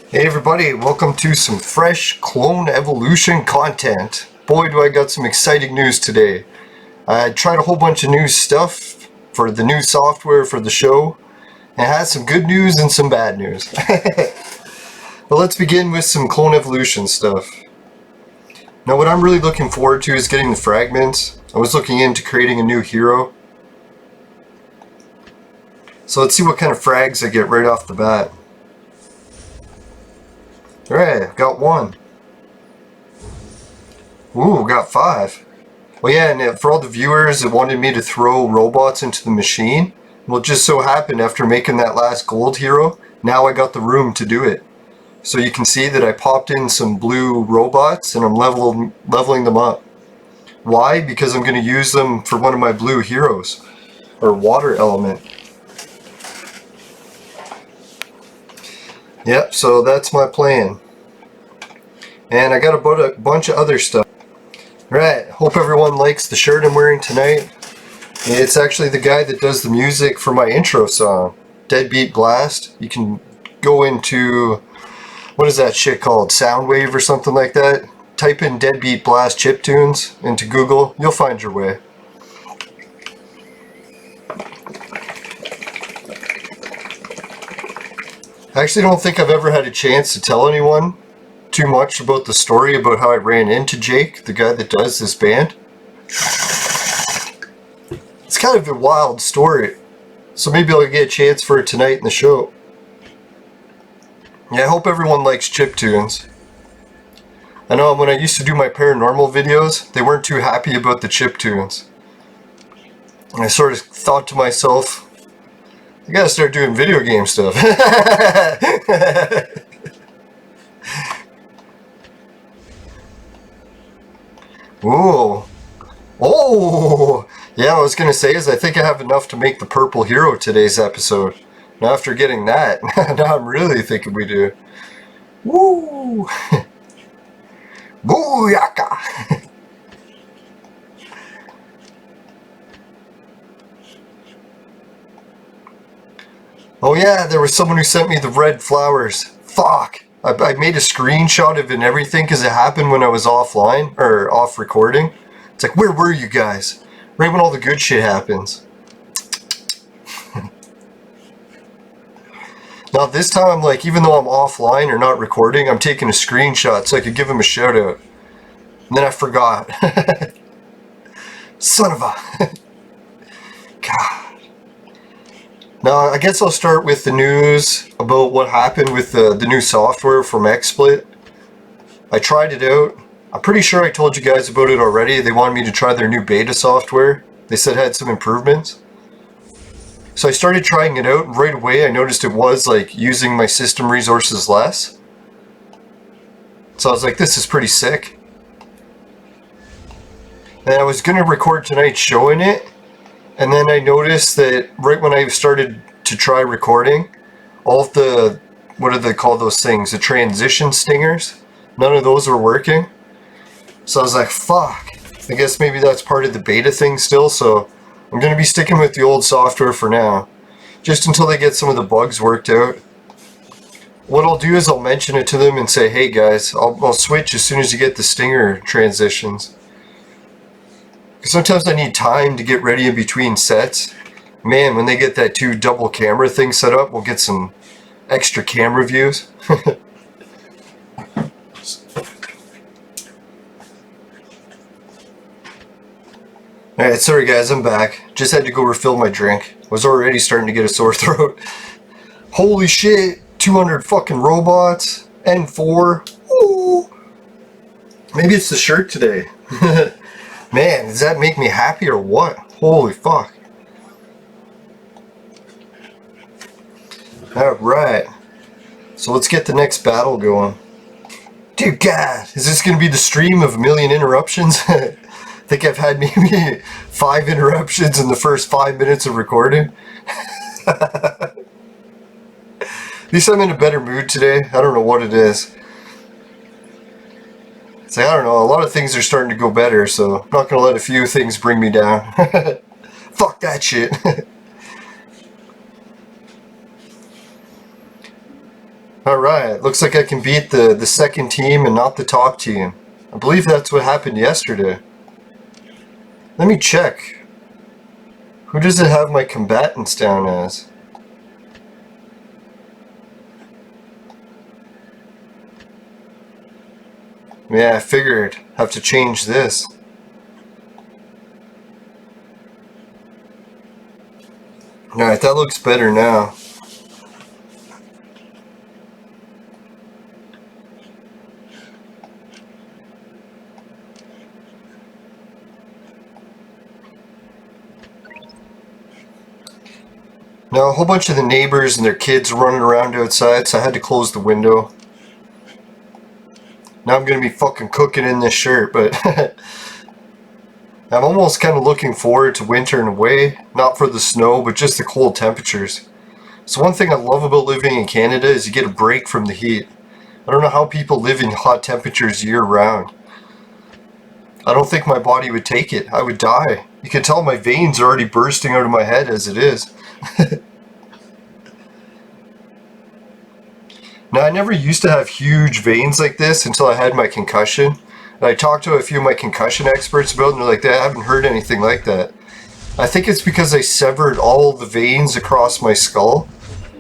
Hey everybody, welcome to some fresh clone evolution content. Boy, do I got some exciting news today. I tried a whole bunch of new stuff for the new software for the show. It has some good news and some bad news. But let's begin with some clone evolution stuff. Now what I'm really looking forward to is getting the fragments. I was looking into creating a new hero. So let's see what kind of frags I get right off the bat. Alright, got one. Ooh, got 5. Well, yeah, and for all the viewers that wanted me to throw robots into the machine, well, it just so happened after making that last gold hero, now I got the room to do it. So you can see that I popped in some blue robots and I'm leveling them up. Why? Because I'm going to use them for one of my blue heroes, or water element. Yep, so that's my plan. And I got a bunch of other stuff. Right, hope everyone likes the shirt I'm wearing tonight. It's actually the guy that does the music for my intro song, Deadbeat Blast. You can go into, what is that shit called, Soundwave or something like that? Type in Deadbeat Blast chiptunes into Google, you'll find your way. I actually don't think I've ever had a chance to tell anyone too much about the story about how I ran into Jake, the guy that does this band. It's kind of a wild story, so maybe I'll get a chance for it tonight in the show. Yeah, I hope everyone likes chiptunes. I know when I used to do my paranormal videos, they weren't too happy about the chiptunes. And I sort of thought to myself, I gotta start doing video game stuff. Ooh. Oh! Yeah, I was gonna say is I think I have enough to make the purple hero today's episode. Now after getting that, now I'm really thinking we do. Woo! Booyaka! Oh yeah, there was someone who sent me the red flowers. Fuck! I made a screenshot of it and everything because it happened when I was offline, or off recording. It's like, where were you guys? Right when all the good shit happens. Now this time I'm like, even though I'm offline or not recording, I'm taking a screenshot so I could give him a shout out. And then I forgot. Son of a... God. Now, I guess I'll start with the news about what happened with the new software from XSplit. I tried it out. I'm pretty sure I told you guys about it already. They wanted me to try their new beta software. They said it had some improvements. So I started trying it out, and right away I noticed it was like using my system resources less. So I was like, this is pretty sick. And I was going to record tonight showing it. And then I noticed that right when I started to try recording, all of the, what do they call those things? The transition stingers? None of those were working. So I was like, fuck. I guess maybe that's part of the beta thing still, so I'm going to be sticking with the old software for now. Just until they get some of the bugs worked out. What I'll do is I'll mention it to them and say, hey guys, I'll switch as soon as you get the stinger transitions. Sometimes I need time to get ready in between sets. Man, when they get that 2 double camera thing set up, we'll get some extra camera views. Alright, sorry guys, I'm back. Just had to go refill my drink. I was already starting to get a sore throat. Holy shit, 200 fucking robots. N4. Ooh. Maybe it's the shirt today. Man, does that make me happy or what? Holy fuck. Alright. So let's get the next battle going. Dear God, is this going to be the stream of a million interruptions? I think I've had maybe 5 interruptions in the first 5 minutes of recording. At least I'm in a better mood today. I don't know what it is. It's like, I don't know, a lot of things are starting to go better, so I'm not going to let a few things bring me down. Fuck that shit. Alright, looks like I can beat the second team and not the top team. I believe that's what happened yesterday. Let me check. Who does it have my combatants down as? Yeah, I figured. Have to change this. Alright, that looks better now. Now, a whole bunch of the neighbors and their kids are running around outside, so I had to close the window. Now I'm gonna be fucking cooking in this shirt, but I'm almost kind of looking forward to winter in a way. Not for the snow, but just the cold temperatures. So one thing I love about living in Canada is you get a break from the heat. I don't know how people live in hot temperatures year round. I don't think my body would take it. I would die. You can tell my veins are already bursting out of my head as it is. Now, I never used to have huge veins like this until I had my concussion. And I talked to a few of my concussion experts about it, and they're like, I haven't heard anything like that. I think it's because I severed all the veins across my skull.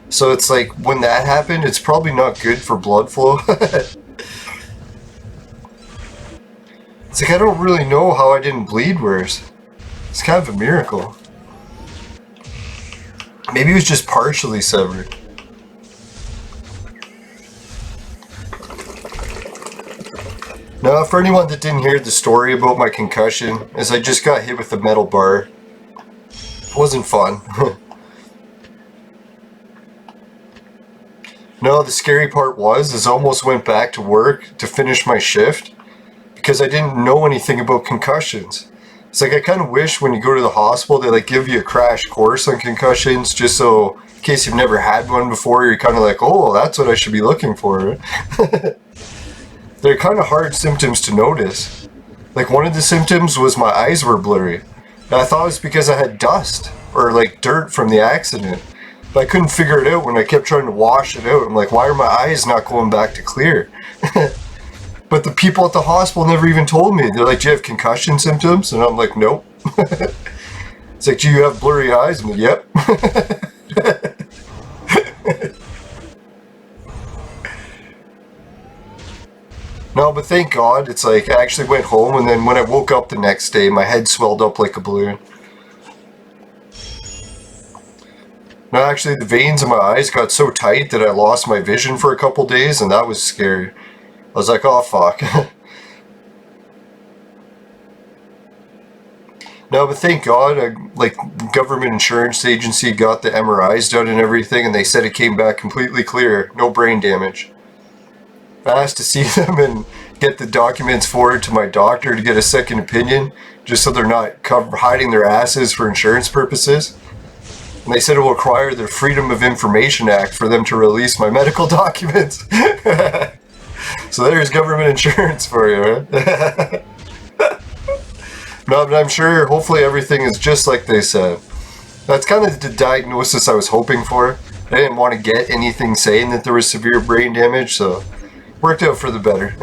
So it's like, when that happened, it's probably not good for blood flow. It's like, I don't really know how I didn't bleed worse. It's kind of a miracle. Maybe it was just partially severed. Now, for anyone that didn't hear the story about my concussion, is I just got hit with a metal bar. It wasn't fun. No, the scary part is I almost went back to work to finish my shift because I didn't know anything about concussions. It's like I kind of wish when you go to the hospital they like give you a crash course on concussions just so in case you've never had one before you're kind of like, oh, that's what I should be looking for. They're kind of hard symptoms to notice. Like one of the symptoms was my eyes were blurry. And I thought it was because I had dust or like dirt from the accident. But I couldn't figure it out when I kept trying to wash it out. I'm like, why are my eyes not going back to clear? But the people at the hospital never even told me. They're like, do you have concussion symptoms? And I'm like, nope. It's like, do you have blurry eyes? I'm like, yep. No, but thank God, it's like I actually went home, and then when I woke up the next day, my head swelled up like a balloon. No, actually, the veins in my eyes got so tight that I lost my vision for a couple days, and that was scary. I was like, oh, fuck. No, but thank God, government insurance agency got the MRIs done and everything, and they said it came back completely clear, no brain damage. I asked to see them and get the documents forwarded to my doctor to get a second opinion, just so they're not hiding their asses for insurance purposes. And they said it will require the Freedom of Information Act for them to release my medical documents. So there's government insurance for you, right? No, but I'm sure, hopefully everything is just like they said. That's kind of the diagnosis I was hoping for. I didn't want to get anything saying that there was severe brain damage, so worked out for the better.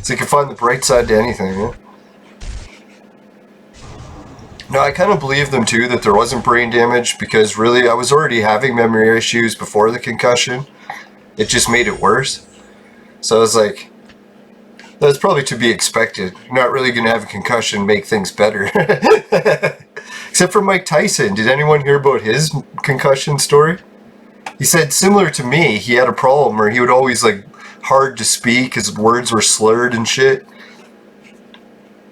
So you can find the bright side to anything, yeah? No, I kind of believe them too that there wasn't brain damage because really I was already having memory issues before the concussion. It just made it worse. So I was like, that's probably to be expected. You're not really going to have a concussion make things better. Except for Mike Tyson. Did anyone hear about his concussion story? He said similar to me, he had a problem where he would always like hard to speak, his words were slurred and shit.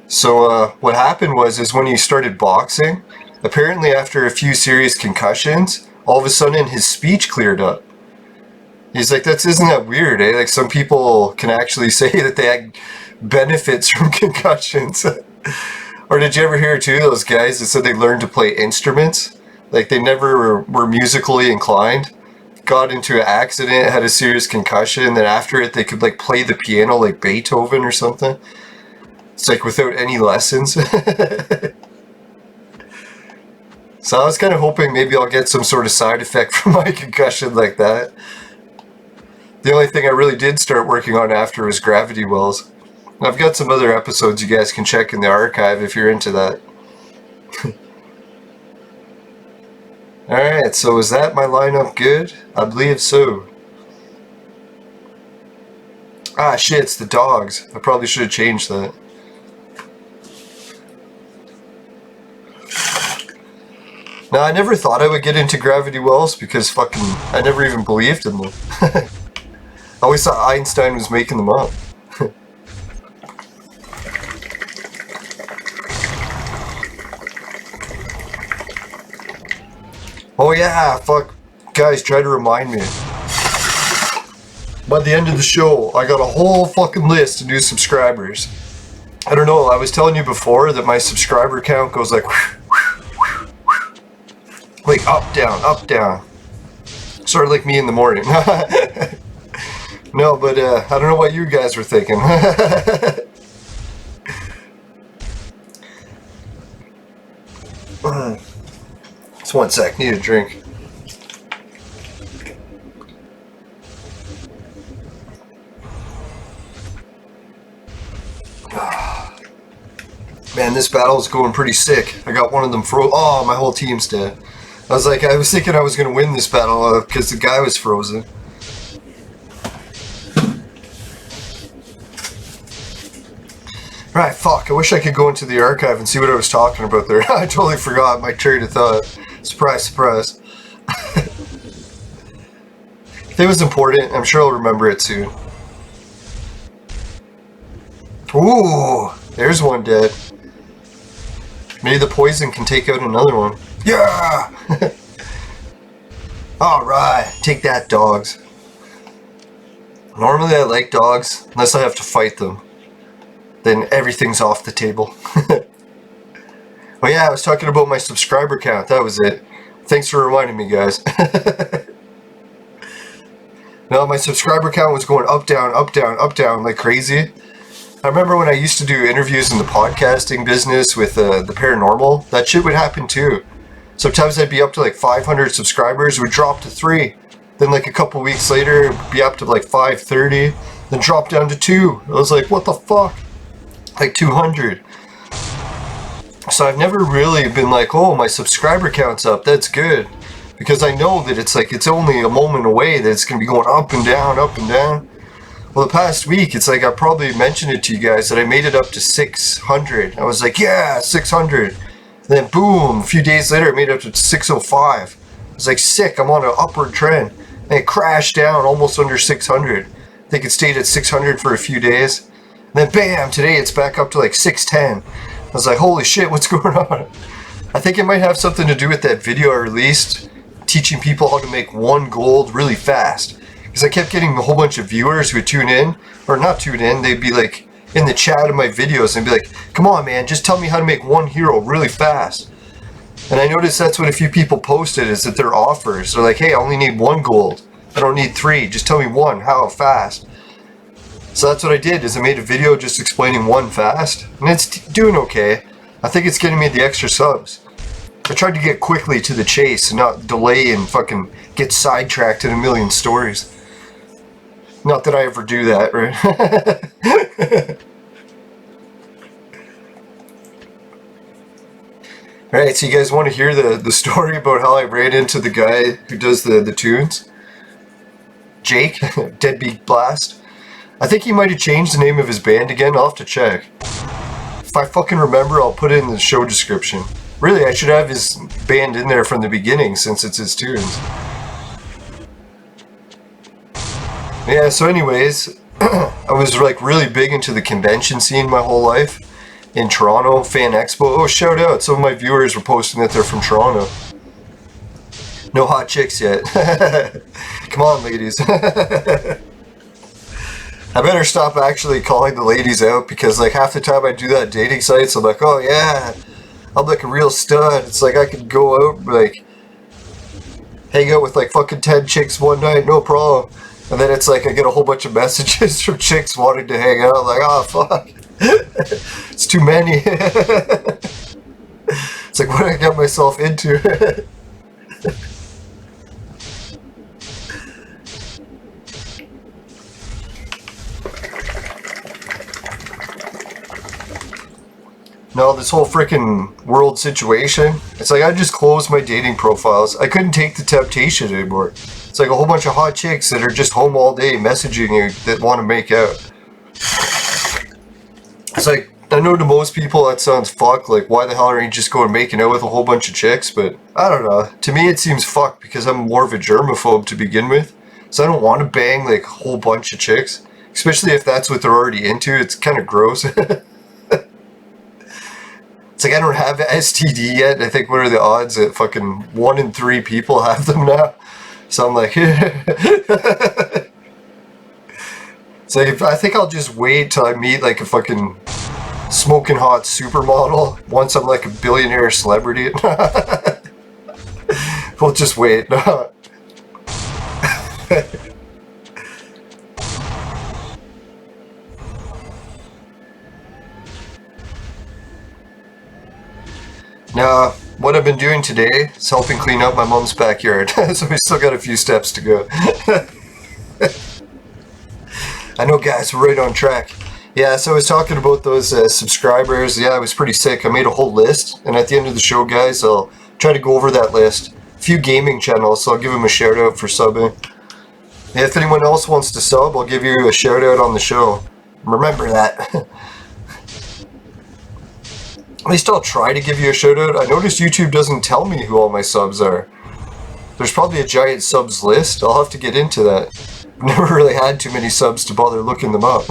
So what happened is when he started boxing, apparently after a few serious concussions, all of a sudden his speech cleared up. He's like, isn't that weird, eh? Like some people can actually say that they had benefits from concussions. Or did you ever hear too, those guys that said they learned to play instruments? Like they never were musically inclined. Got into an accident, had a serious concussion, then after it they could like play the piano like Beethoven or something. It's like without any lessons. So I was kind of hoping maybe I'll get some sort of side effect from my concussion like that. The only thing I really did start working on after was gravity wells. I've got some other episodes you guys can check in the archive if you're into that. Alright, so is that my lineup good? I believe so. Ah shit, it's the dogs. I probably should have changed that. Now, I never thought I would get into gravity wells because fucking I never even believed in them. I always thought Einstein was making them up. Oh yeah, fuck. Guys, try to remind me. By the end of the show, I got a whole fucking list of new subscribers. I don't know, I was telling you before that my subscriber count goes like up, down. Sort of like me in the morning. No, but I don't know what you guys were thinking. Just one sec, need a drink. Man, this battle is going pretty sick. I got one of them oh, my whole team's dead. I was thinking I was going to win this battle because the guy was frozen. Right, fuck, I wish I could go into the archive and see what I was talking about there. I totally forgot my train of thought. Surprise, surprise. If it was important, I'm sure I'll remember it soon. Ooh, there's one dead. Maybe the poison can take out another one. Yeah! Alright, take that, dogs. Normally I like dogs, unless I have to fight them. Then everything's off the table. Oh yeah, I was talking about my subscriber count, that was it. Thanks for reminding me, guys. No, my subscriber count was going up, down, like crazy. I remember when I used to do interviews in the podcasting business with the paranormal, that shit would happen too. Sometimes I'd be up to like 500 subscribers, it would drop to 3. Then like a couple weeks later, it would be up to like 530, then drop down to 2. I was like, what the fuck? Like 200. So I've never really been like, oh, my subscriber count's up, that's good. Because I know that it's only a moment away that it's going to be going up and down, up and down. Well, the past week, it's like I probably mentioned it to you guys that I made it up to 600. I was like, yeah, 600. And then boom, a few days later, I made it up to 605. I was like, sick, I'm on an upward trend. And it crashed down almost under 600. I think it stayed at 600 for a few days. And then bam, today it's back up to like 610. I was like, holy shit, what's going on? I think it might have something to do with that video I released, teaching people how to make 1 gold really fast. Because I kept getting a whole bunch of viewers who would tune in, or not tune in, they'd be like in the chat of my videos and be like, come on man, just tell me how to make 1 hero really fast. And I noticed that's what a few people posted, is that their offers. They're like, hey, I only need 1 gold. I don't need 3, just tell me 1, how fast. So that's what I did, is I made a video just explaining 1 fast, and it's doing okay. I think it's getting me the extra subs. I tried to get quickly to the chase and not delay and fucking get sidetracked in a million stories. Not that I ever do that, right? Alright, so you guys want to hear the story about how I ran into the guy who does the tunes? Jake, Deadbeat Blast. I think he might have changed the name of his band again, I'll have to check. If I fucking remember, I'll put it in the show description. Really, I should have his band in there from the beginning since it's his tunes. Yeah, so anyways, I was like really big into the convention scene my whole life. In Toronto, Fan Expo. Oh, shout out, some of my viewers were posting that they're from Toronto. No hot chicks yet. Come on, ladies. I better stop actually calling the ladies out, because like half the time I do that dating sites, I'm like, oh yeah, I'm like a real stud. It's like I could go out, like, hang out with like fucking 10 chicks one night, no problem. And then it's like I get a whole bunch of messages from chicks wanting to hang out. I'm like, oh fuck, it's too many. It's like, what did I get myself into? No, this whole freaking world situation, it's like I just closed my dating profiles. I couldn't take the temptation anymore. It's like a whole bunch of hot chicks that are just home all day messaging you that want to make out. It's like, I know to most people that sounds fuck, like why the hell are you just going making out with a whole bunch of chicks, but I don't know. To me it seems fuck because I'm more of a germaphobe to begin with. So I don't want to bang like a whole bunch of chicks. Especially if that's what they're already into, it's kind of gross. It's like I don't have STD yet. I think what are the odds that fucking 1 in 3 people have them now? So I'm like, it's like I think I'll just wait till I meet like a fucking smoking hot supermodel once I'm like a billionaire celebrity. We'll just wait. Now, what I've been doing today is helping clean up my mom's backyard, so we still got a few steps to go. I know, guys, we're right on track. Yeah, so I was talking about those subscribers. Yeah, it was pretty sick. I made a whole list, and at the end of the show, guys, I'll try to go over that list. A few gaming channels, so I'll give them a shout out for subbing. Yeah, if anyone else wants to sub, I'll give you a shout out on the show. Remember that. At least I'll try to give you a shout out. I noticed YouTube doesn't tell me who all my subs are. There's probably a giant subs list. I'll have to get into that. I've never really had too many subs to bother looking them up.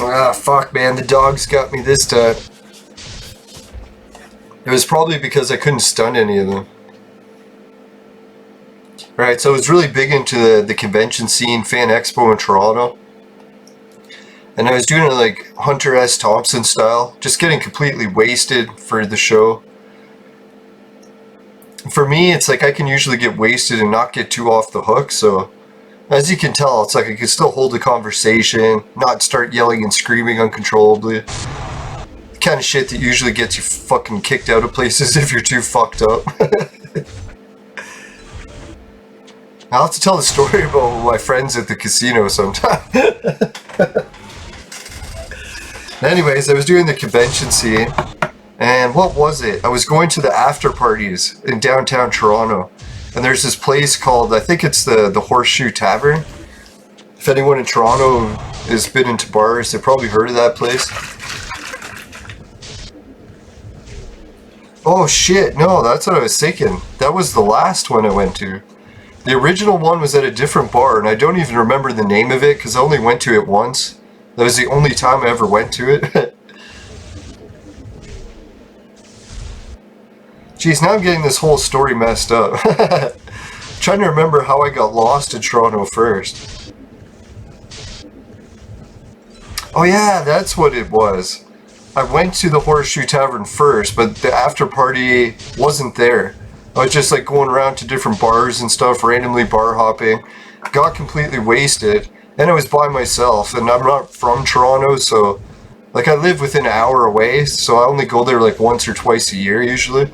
Ah, fuck, man. The dogs got me this time. It was probably because I couldn't stun any of them. Alright, so I was really big into the convention scene, Fan Expo in Toronto. And I was doing it like Hunter S. Thompson style, just getting completely wasted for the show. For me, it's like I can usually get wasted and not get too off the hook, so as you can tell, it's like I can still hold a conversation, not start yelling and screaming uncontrollably. Kind of shit that usually gets you fucking kicked out of places if you're too fucked up. I'll have to tell the story about my friends at the casino sometime. Anyways, I was doing the convention scene, and what was it? I was going to the after parties in downtown Toronto, and there's this place called, I think it's the Horseshoe Tavern. If anyone in Toronto has been into bars, they've probably heard of that place. Oh shit, no, that's what I was thinking. That was the last one I went to. The original one was at a different bar, and I don't even remember the name of it because I only went to it once. That was the only time I ever went to it. Jeez, now I'm getting this whole story messed up. Trying to remember how I got lost in Toronto first. Oh yeah, that's what it was. I went to the Horseshoe Tavern first, but the after party wasn't there. I was just like going around to different bars and stuff, randomly bar hopping. Got completely wasted, and I was by myself, and I'm not from Toronto, so like I live within an hour away, so I only go there like once or twice a year usually.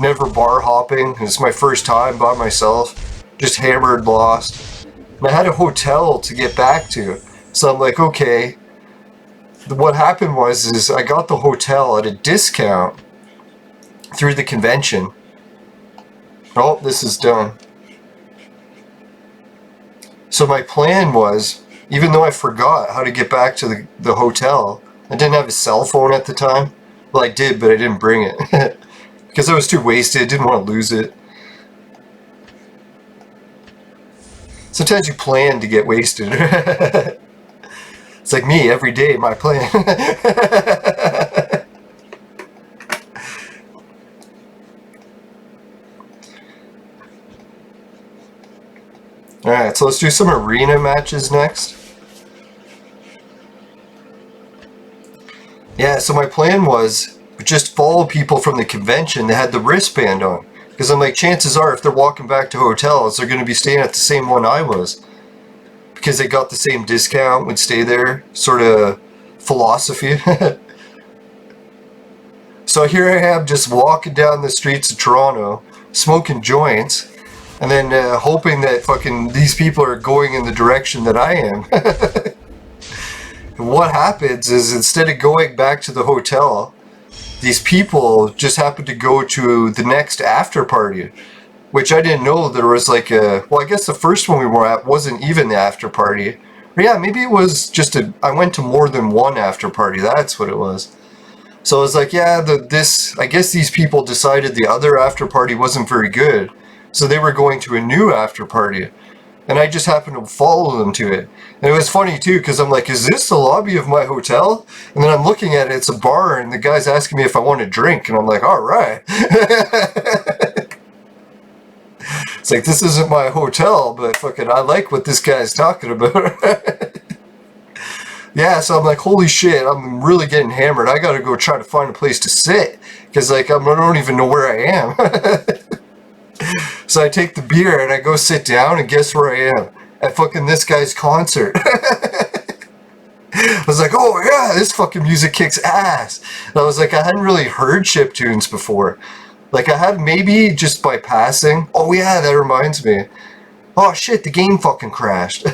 Never bar hopping. It's my first time by myself. Just hammered, lost. And I had a hotel to get back to, so I'm like, okay. What happened was I got the hotel at a discount through the convention. Oh, this is done. So my plan was, even though I forgot how to get back to the hotel, I didn't have a cell phone at the time. Well, I did, but I didn't bring it. Because I was too wasted, didn't want to lose it. Sometimes you plan to get wasted. It's like me, every day, my plan. Alright, so let's do some arena matches next. Yeah, so my plan was just follow people from the convention that had the wristband on. Because I'm like, chances are, if they're walking back to hotels, they're going to be staying at the same one I was. Because they got the same discount, would stay there, sort of philosophy. So here I am just walking down the streets of Toronto, smoking joints, and then hoping that fucking these people are going in the direction that I am. And what happens is instead of going back to the hotel, these people just happen to go to the next after party, which I didn't know there was like a, well, I guess the first one we were at wasn't even the after party. Or yeah, maybe it was just I went to more than one after party. That's what it was. So I was like, yeah, I guess these people decided the other after party wasn't very good. So they were going to a new after party. And I just happened to follow them to it. And it was funny too, because I'm like, is this the lobby of my hotel? And then I'm looking at it, it's a bar, and the guy's asking me if I want a drink. And I'm like, all right. It's like, this isn't my hotel, but fucking I like what this guy's talking about. Yeah, so I'm like, holy shit, I'm really getting hammered. I gotta go try to find a place to sit. Because like, I don't even know where I am. So I take the beer and I go sit down, and guess where I am? At fucking this guy's concert. I was like, oh yeah, this fucking music kicks ass. And I was like, I hadn't really heard chiptunes before. Like I had maybe just by passing. Oh yeah, that reminds me. Oh shit, the game fucking crashed.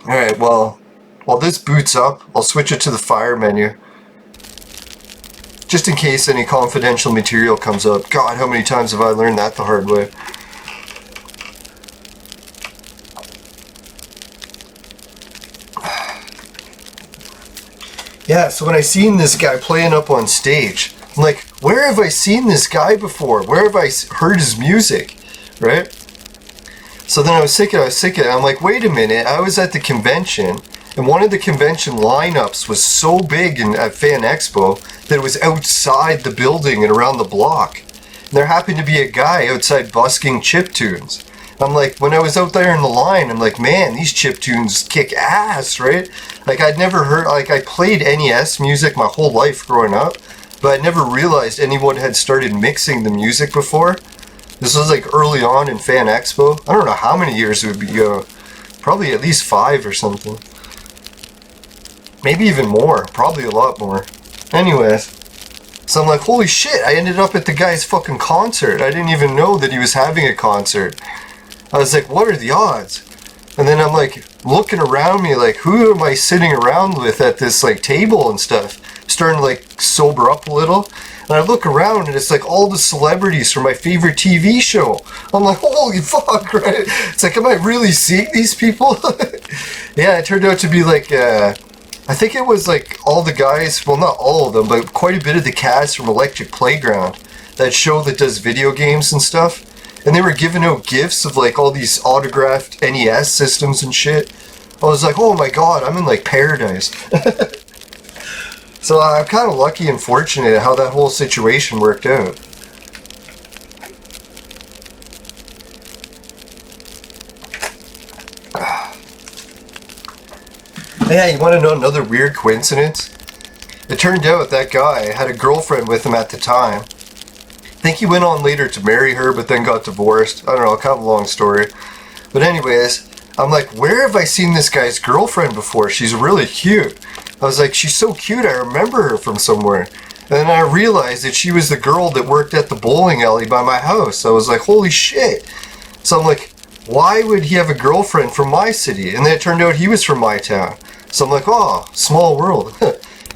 Alright, well, while this boots up, I'll switch it to the fire menu. Just in case any confidential material comes up. God, how many times have I learned that the hard way? Yeah, so when I seen this guy playing up on stage, I'm like, where have I seen this guy before? Where have I heard his music? Right? So then I was thinking, I'm like, wait a minute, I was at the convention, and one of the convention lineups was so big at Fan Expo that it was outside the building and around the block. And there happened to be a guy outside busking chiptunes. I'm like, when I was out there in the line, I'm like, man, these chiptunes kick ass, right? Like I'd never heard, like I played NES music my whole life growing up, but I never realized anyone had started mixing the music before. This was like early on in Fan Expo. I don't know how many years it would be, probably at least 5 or something. Maybe even more, probably a lot more. Anyways, so I'm like, holy shit, I ended up at the guy's fucking concert. I didn't even know that he was having a concert. I was like, what are the odds? And then I'm like, looking around me, like, who am I sitting around with at this, like, table and stuff? Starting to, like, sober up a little. And I look around, and it's, like, all the celebrities from my favorite TV show. I'm like, holy fuck, right? It's like, am I really seeing these people? Yeah, it turned out to be, like, I think it was like all the guys, well not all of them, but quite a bit of the cast from Electric Playground, that show that does video games and stuff. And they were giving out gifts of like all these autographed NES systems and shit. I was like, oh my god, I'm in like paradise. So I'm kind of lucky and fortunate how that whole situation worked out. Yeah, you want to know another weird coincidence? It turned out that guy had a girlfriend with him at the time. I think he went on later to marry her, but then got divorced. I don't know, kind of a long story. But anyways, I'm like, where have I seen this guy's girlfriend before? She's really cute. I was like, she's so cute, I remember her from somewhere. And then I realized that she was the girl that worked at the bowling alley by my house. I was like, holy shit. So I'm like, why would he have a girlfriend from my city? And then it turned out he was from my town. So I'm like, oh, small world.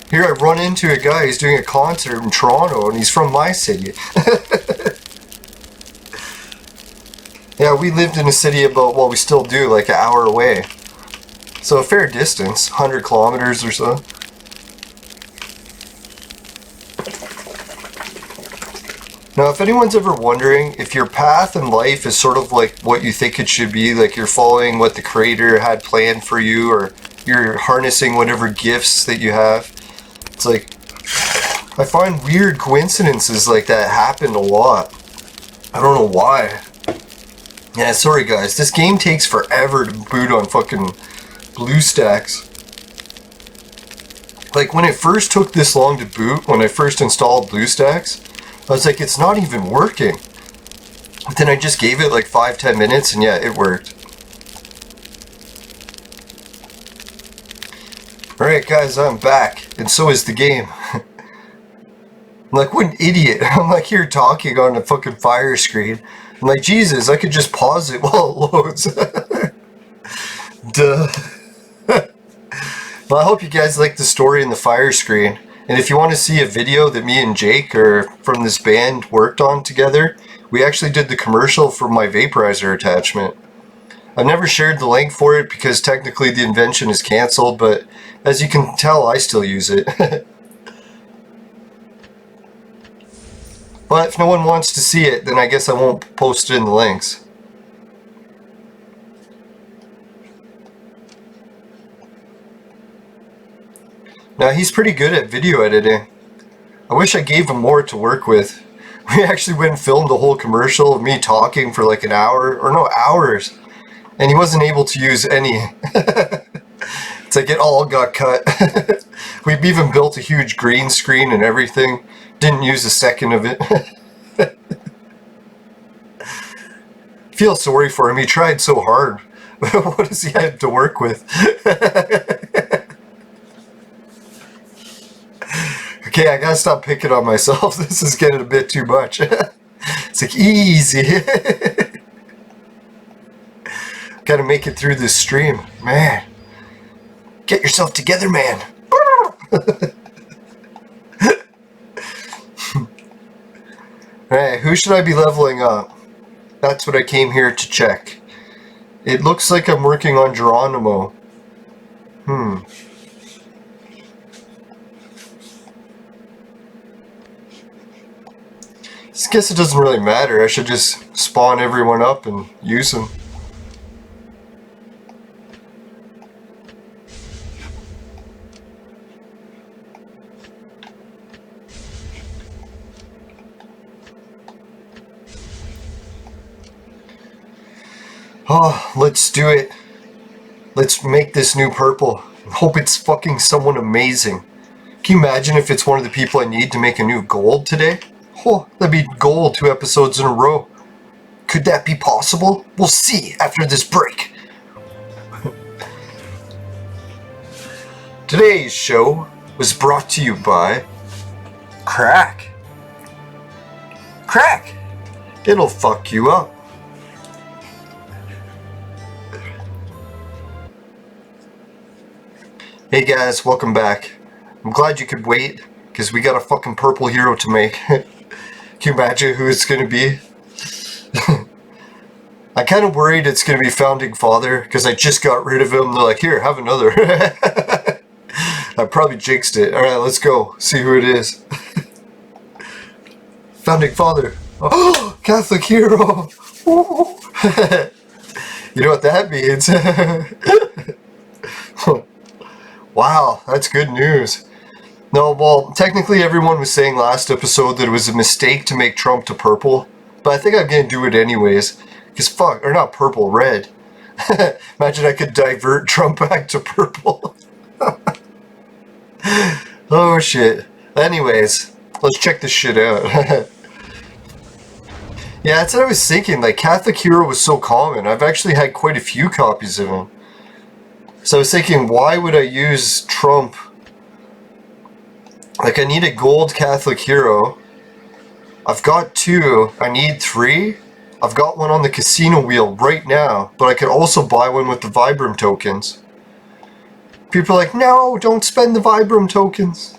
Here I run into a guy who's doing a concert in Toronto, and he's from my city. Yeah, we lived in a city about, well, we still do, like an hour away. So a fair distance, 100 kilometers or so. Now, if anyone's ever wondering if your path in life is sort of like what you think it should be, like you're following what the creator had planned for you, or you're harnessing whatever gifts that you have, it's like, I find weird coincidences like that happen a lot. I don't know why. Yeah, sorry guys, this game takes forever to boot on fucking BlueStacks. Like when it first took this long to boot, when I first installed BlueStacks, I was like, it's not even working. But then I just gave it like 5-10 minutes and yeah, it worked. Alright guys, I'm back, and so is the game. I'm like, what an idiot. I'm like here talking on a fucking fire screen. I'm like, Jesus, I could just pause it while it loads. Duh. Well, I hope you guys like the story in the fire screen. And if you want to see a video that me and Jake or from this band worked on together, we actually did the commercial for my vaporizer attachment. I've never shared the link for it because technically the invention is cancelled, but as you can tell, I still use it. But if no one wants to see it, then I guess I won't post it in the links. Now, he's pretty good at video editing. I wish I gave him more to work with. We actually went and filmed a whole commercial of me talking for like an hour, or no, hours. And he wasn't able to use any. It's like it all got cut. We've even built a huge green screen and everything. Didn't use a second of it. Feel sorry for him. He tried so hard. What does he have to work with? Okay, I gotta stop picking on myself. This is getting a bit too much. It's like, easy. Gotta make it through this stream. Man. Get yourself together, man. Alright, who should I be leveling up? That's what I came here to check. It looks like I'm working on Geronimo. I guess it doesn't really matter. I should just spawn everyone up and use them. Oh, let's do it. Let's make this new purple. Hope it's fucking someone amazing. Can you imagine if it's one of the people I need to make a new gold today? Oh, that'd be gold 2 episodes in a row. Could that be possible? We'll see after this break. Today's show was brought to you by Crack. Crack! It'll fuck you up. Hey guys, welcome back. I'm glad you could wait, because we got a fucking purple hero to make. Can you imagine who it's going to be? I'm kind of worried it's going to be Founding Father, because I just got rid of him. They're like, here, have another. I probably jinxed it. Alright, let's go. See who it is. Founding Father. Oh, Catholic hero. You know what that means. Wow, that's good news. No, well, technically everyone was saying last episode that it was a mistake to make Trump to purple, but I think I'm gonna do it anyways. Because fuck, or not purple, red. Imagine I could divert Trump back to purple. Oh shit. Anyways, let's check this shit out. Yeah, that's what I was thinking, like Catholic hero was so common. I've actually had quite a few copies of him. So I was thinking, why would I use Trump? Like, I need a gold Catholic hero. I've got 2. I need 3. I've got one on the casino wheel right now, but I could also buy one with the Vibram tokens. People are like, no, don't spend the Vibram tokens.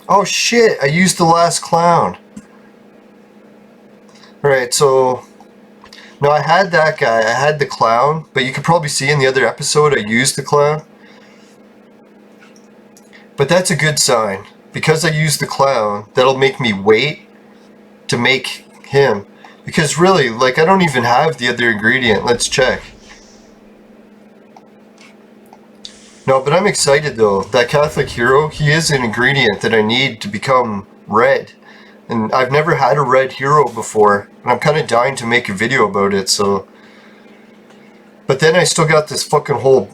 Oh shit, I used the last clown. Alright, so... No, I had that guy, I had the clown, but you could probably see in the other episode I used the clown. But that's a good sign. Because I used the clown, that'll make me wait to make him. Because really, like, I don't even have the other ingredient. Let's check. No, but I'm excited though. That Catholic hero, he is an ingredient that I need to become red. And I've never had a red hero before, and I'm kind of dying to make a video about it, so... But then I still got this fucking whole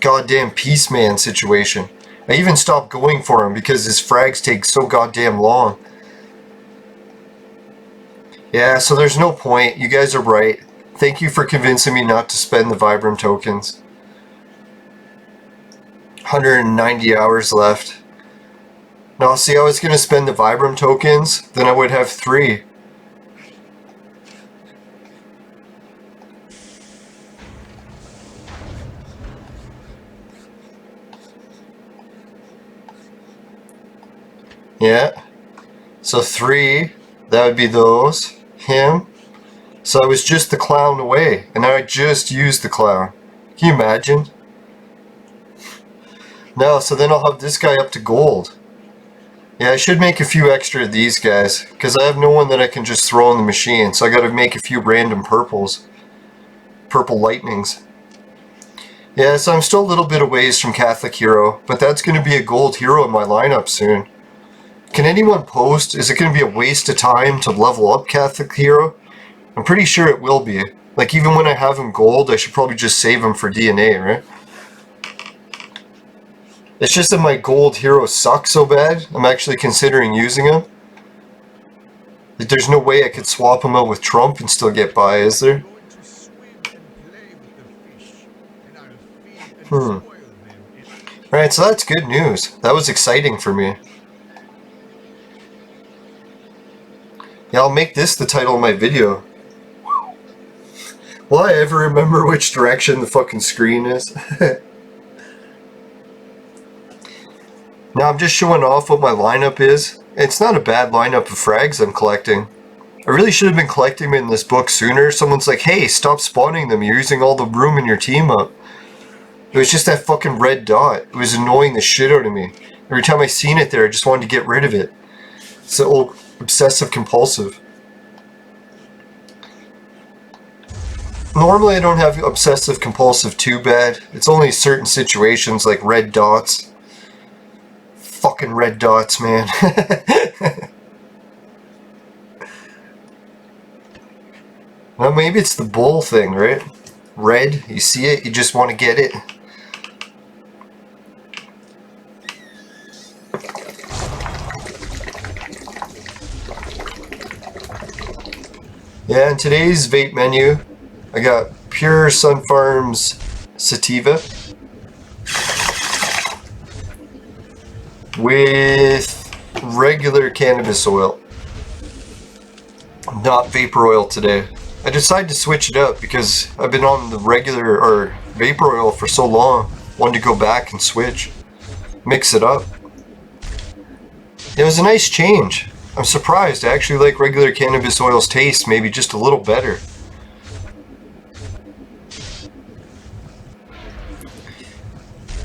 goddamn Peace Man situation. I even stopped going for him because his frags take so goddamn long. Yeah, so there's no point. You guys are right. Thank you for convincing me not to spend the Vibram tokens. 190 hours left. Now, see, I was going to spend the Vibram tokens, then I would have 3. Yeah. So 3, that would be those. Him. So I was just the clown away, and now I just used the clown. Can you imagine? No, so then I'll have this guy up to gold. Yeah, I should make a few extra of these guys, because I have no one that I can just throw in the machine, so I gotta make a few random purples. Purple lightnings. Yeah, so I'm still a little bit a ways from Catholic Hero, but that's gonna be a gold hero in my lineup soon. Can anyone post, is it gonna be a waste of time to level up Catholic Hero? I'm pretty sure it will be. Like, even when I have him gold, I should probably just save him for DNA, right? It's just that my gold heroes suck so bad, I'm actually considering using them. There's no way I could swap them out with Trump and still get by, is there? Alright, so that's good news. That was exciting for me. Yeah, I'll make this the title of my video. Will I ever remember which direction the fucking screen is? Now I'm just showing off what my lineup is. It's not a bad lineup of frags I'm collecting. I really should have been collecting them in this book sooner. Someone's like, hey, stop spawning them. You're using all the room in your team up. It was just that fucking red dot. It was annoying the shit out of me. Every time I seen it there, I just wanted to get rid of it. It's the old obsessive compulsive. Normally I don't have obsessive compulsive too bad. It's only certain situations like red dots. Fucking red dots, man. Well, maybe it's the bull thing, right? Red, you see it, you just want to get it. Yeah, in today's vape menu, I got Pure Sun Farms Sativa with regular cannabis oil, not vapor oil today. I decided to switch it up because I've been on the regular or vapor oil for so long. Wanted to go back and switch, mix it up. It was a nice change. I'm surprised. I actually like regular cannabis oil's taste, maybe just a little better.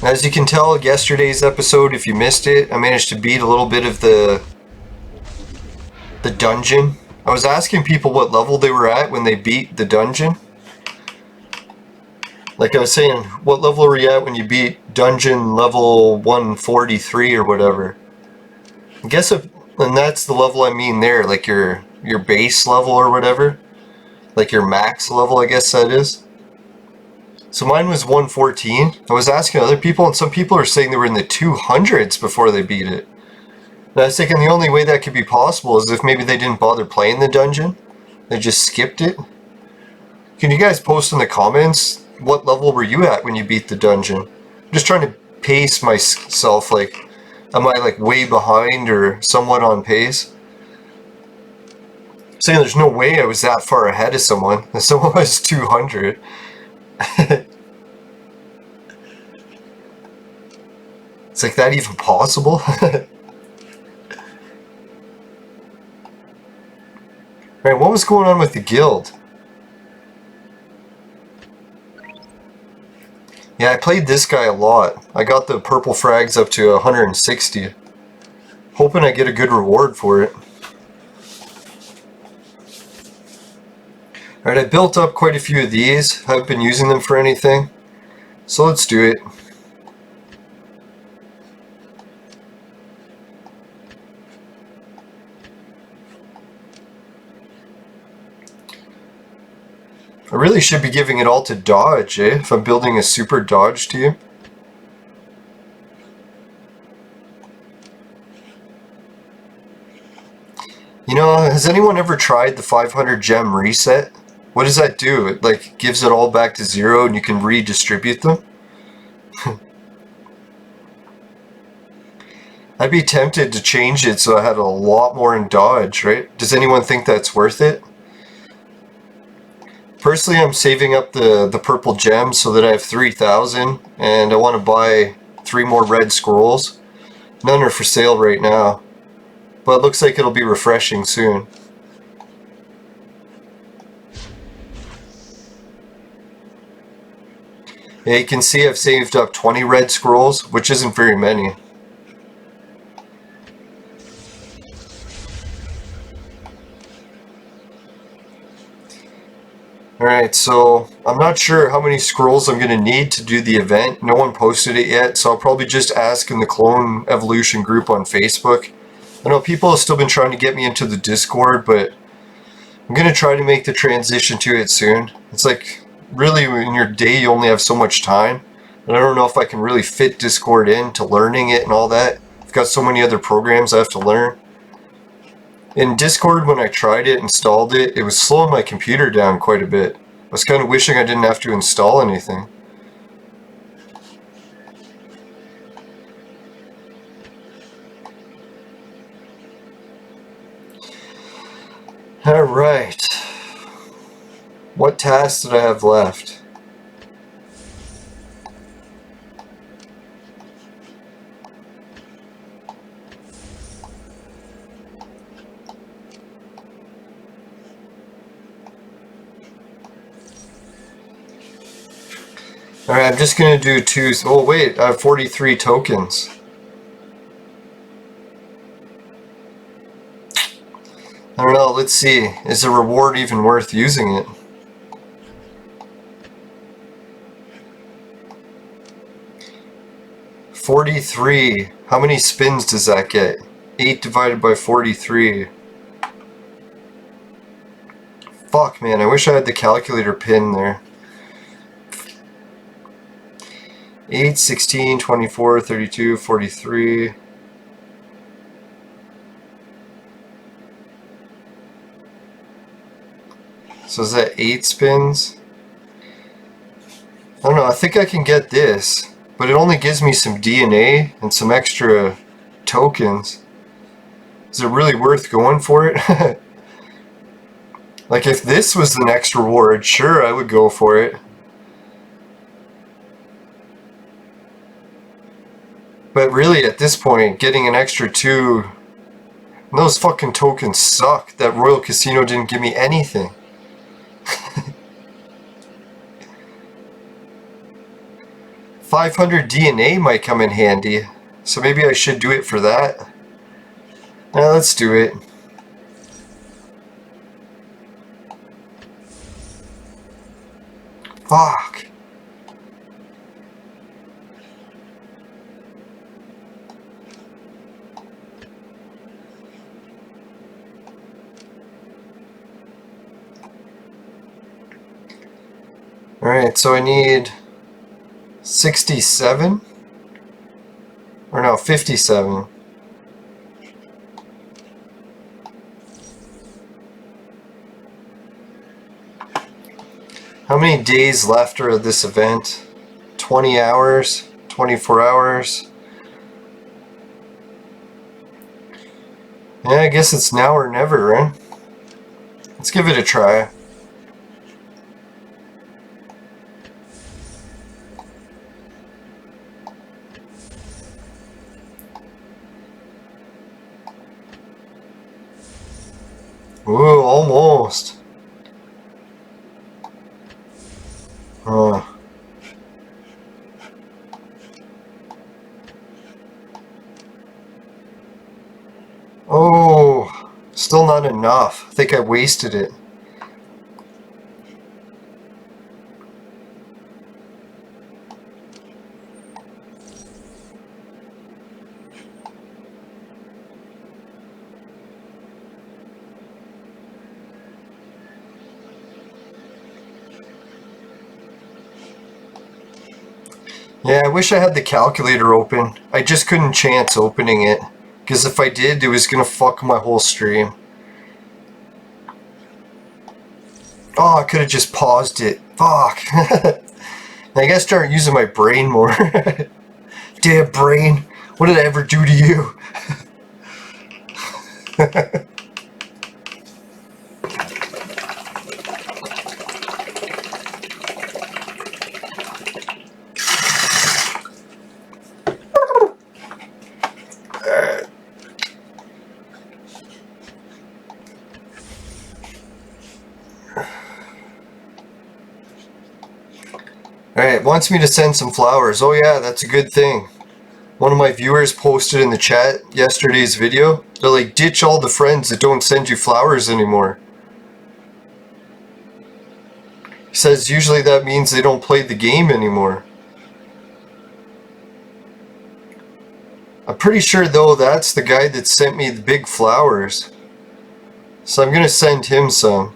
As you can tell, yesterday's episode, if you missed it, I managed to beat a little bit of the dungeon. I was asking people what level they were at when they beat the dungeon. Like I was saying, what level were you at when you beat dungeon level 143 or whatever? I guess if, and that's the level I mean there, like your base level or whatever. Like your max level, I guess that is. So mine was 114. I was asking other people, and some people are saying they were in the 200s before they beat it. And I was thinking the only way that could be possible is if maybe they didn't bother playing the dungeon. They just skipped it. Can you guys post in the comments what level were you at when you beat the dungeon? I'm just trying to pace myself, like, am I like way behind or somewhat on pace? I'm saying there's no way I was that far ahead of someone. And someone was 200. It's like that even possible? Right, what was going on with the guild? Yeah, I played this guy a lot. I got the purple frags up to 160. Hoping I get a good reward for it. Alright, I built up quite a few of these. Haven't been using them for anything. So let's do it. I really should be giving it all to Dodge, eh? If I'm building a super Dodge team. You know, has anyone ever tried the 500 gem reset? What does that do? It like gives it all back to 0 and you can redistribute them? I'd be tempted to change it so I had a lot more in dodge, right? Does anyone think that's worth it? Personally, I'm saving up the purple gems so that I have 3,000, and I want to buy 3 more red scrolls. None are for sale right now, but it looks like it'll be refreshing soon. Yeah, you can see I've saved up 20 red scrolls, which isn't very many. Alright, so I'm not sure how many scrolls I'm going to need to do the event. No one posted it yet, so I'll probably just ask in the Clone Evolution group on Facebook. I know people have still been trying to get me into the Discord, but I'm going to try to make the transition to it soon. It's like, really, in your day you only have so much time, and I don't know if I can really fit Discord into learning it and all that. I've got so many other programs I have to learn. In Discord, when I tried it, installed it, it was slowing my computer down quite a bit. I was kind of wishing I didn't have to install anything. Alright. What tasks did I have left? Alright, I'm just going to do 2... Oh wait, I have 43 tokens. I don't know, let's see. Is the reward even worth using it? $43. How many spins does that get? 8 divided by 43. Fuck, man, I wish I had the calculator pin there. 8, 16, 24, 32, 43. So is that 8 spins? I don't know, I think I can get this, but it only gives me some DNA and some extra tokens. Is it really worth going for it? Like, if this was the next reward, sure, I would go for it. But really, at this point, getting an extra 2... Those fucking tokens suck. That Royal Casino didn't give me anything. $500 DNA might come in handy. So maybe I should do it for that. Yeah, let's do it. Fuck. Alright, so I need 67? Or no, 57. How many days left are of this event? 20 hours? 24 hours? Yeah, I guess it's now or never, right? Let's give it a try. Ooh, almost. Oh, still not enough. I think I wasted it. Yeah, I wish I had the calculator open. I just couldn't chance opening it. Because if I did, it was going to fuck my whole stream. Oh, I could have just paused it. Fuck. I gotta start using my brain more. Damn brain. What did I ever do to you? Alright, wants me to send some flowers. Oh yeah, that's a good thing. One of my viewers posted in the chat yesterday's video. They're like, ditch all the friends that don't send you flowers anymore. He says usually that means they don't play the game anymore. I'm pretty sure though that's the guy that sent me the big flowers. So I'm gonna send him some.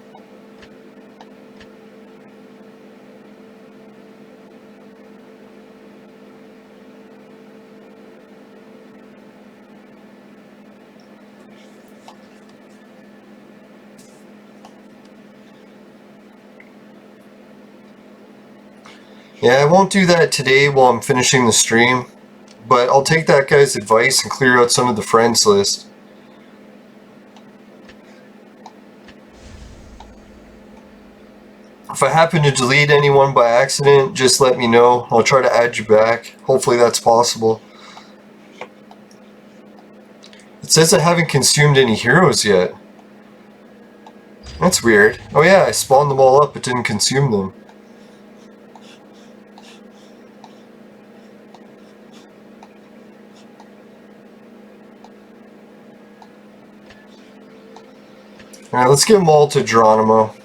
Yeah, I won't do that today while I'm finishing the stream, but I'll take that guy's advice and clear out some of the friends list. If I happen to delete anyone by accident, just let me know. I'll try to add you back. Hopefully that's possible. It says I haven't consumed any heroes yet. That's weird. Oh yeah, I spawned them all up but didn't consume them. Alright, let's give them all to Geronimo.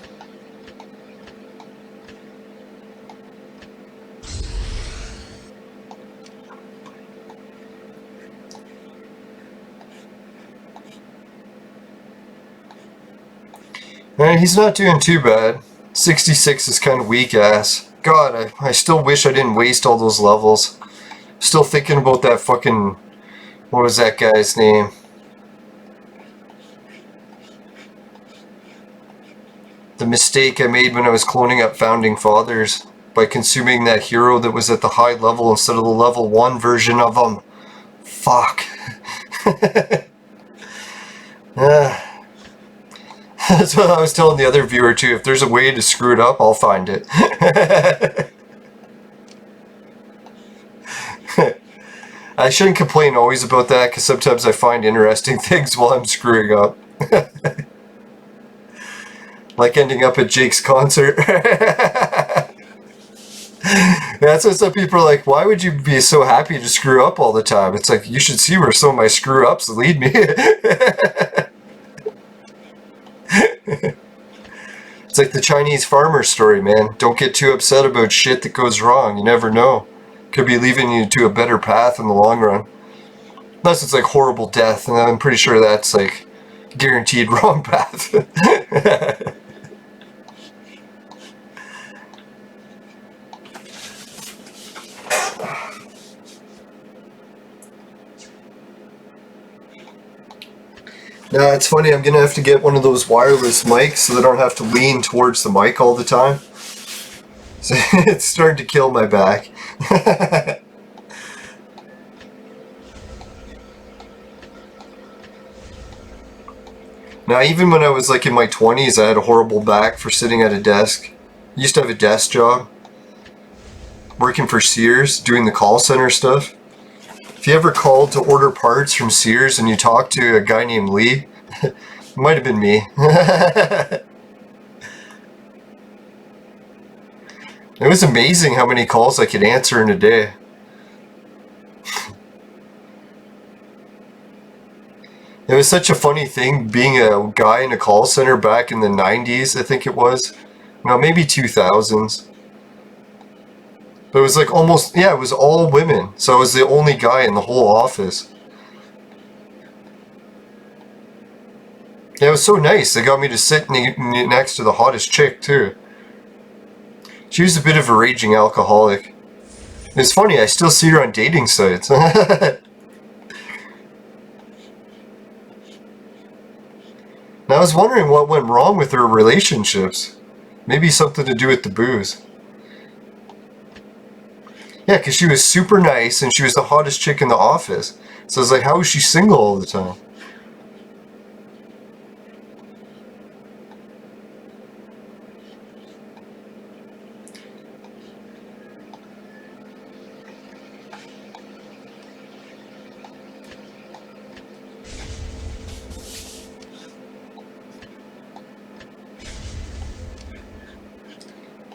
Alright, he's not doing too bad. 66 is kind of weak ass. God, I still wish I didn't waste all those levels. Still thinking about that fucking... What was that guy's name? The mistake I made when I was cloning up Founding Fathers by consuming that hero that was at the high level instead of the level 1 version of him. Fuck. That's what I was telling the other viewer too. If there's a way to screw it up, I'll find it. I shouldn't complain always about that because sometimes I find interesting things while I'm screwing up. Like ending up at Jake's concert. That's what some people are like, why would you be so happy to screw up all the time? It's like, you should see where some of my screw ups lead me. It's like the Chinese farmer story, man. Don't get too upset about shit that goes wrong. You never know. Could be leaving you to a better path in the long run. Unless it's like horrible death, and I'm pretty sure that's like guaranteed wrong path. Now, it's funny, I'm going to have to get one of those wireless mics so that I don't have to lean towards the mic all the time. So it's starting to kill my back. Now, even when I was like in my 20s, I had a horrible back for sitting at a desk. I used to have a desk job. Working for Sears, doing the call center stuff. If you ever called to order parts from Sears and you talked to a guy named Lee, it might have been me. It was amazing how many calls I could answer in a day. It was such a funny thing being a guy in a call center back in the 90s, I think it was. No, maybe 2000s. But it was like almost, yeah, it was all women. So I was the only guy in the whole office. Yeah, it was so nice. They got me to sit next to the hottest chick, too. She was a bit of a raging alcoholic. It's funny, I still see her on dating sites. Now I was wondering what went wrong with her relationships. Maybe something to do with the booze. Yeah, because she was super nice and she was the hottest chick in the office. So I was like, how is she single all the time?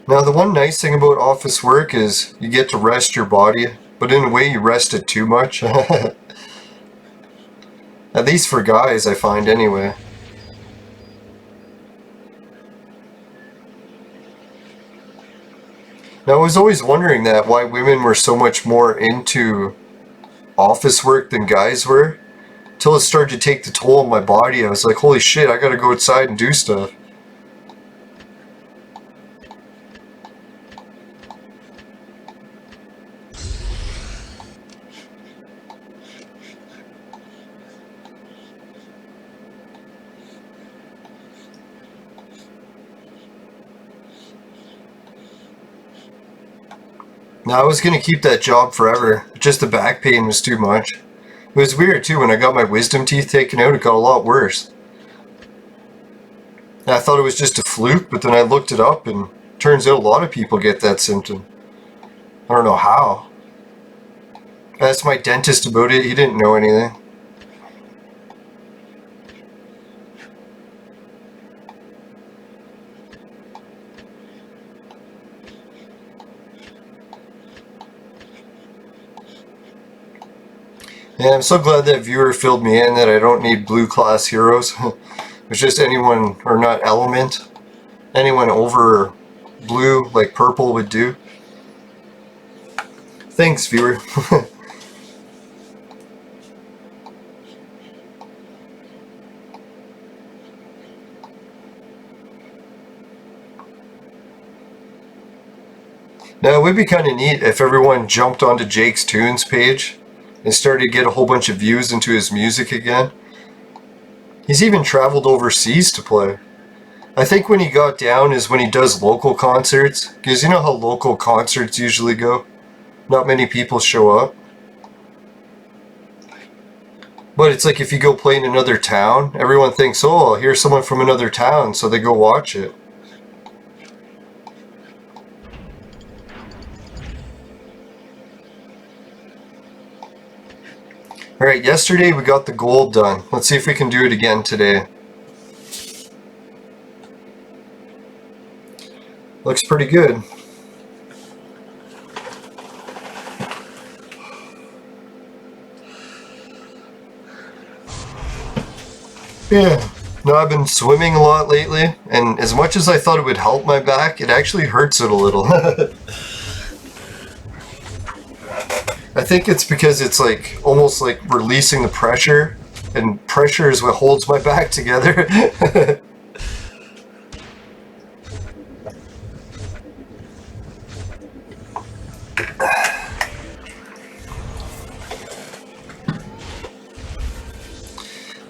Now, the one nice thing about office work is you get to rest your body, but in a way you rest it too much. At least for guys, I find anyway. Now, I was always wondering that, why women were so much more into office work than guys were. Till it started to take the toll on my body. I was like, holy shit, I gotta go outside and do stuff. Now, I was gonna keep that job forever, just the back pain was too much. It was weird too, when I got my wisdom teeth taken out, it got a lot worse. And I thought it was just a fluke, but then I looked it up and it turns out a lot of people get that symptom. I don't know how. I asked my dentist about it, he didn't know anything. Yeah, I'm so glad that viewer filled me in that I don't need blue class heroes. It's just anyone, or not element, anyone over blue, like purple would do. Thanks, viewer. Now, it would be kind of neat if everyone jumped onto Jake's Tunes page and started to get a whole bunch of views into his music again. He's even traveled overseas to play. I think when he got down is when he does local concerts, because you know how local concerts usually go? Not many people show up. But it's like if you go play in another town, everyone thinks, oh, here's someone from another town, so they go watch it. Alright, yesterday we got the gold done. Let's see if we can do it again today. Looks pretty good. Yeah. No, I've been swimming a lot lately, and as much as I thought it would help my back, it actually hurts it a little. I think it's because it's like almost like releasing the pressure, and pressure is what holds my back together.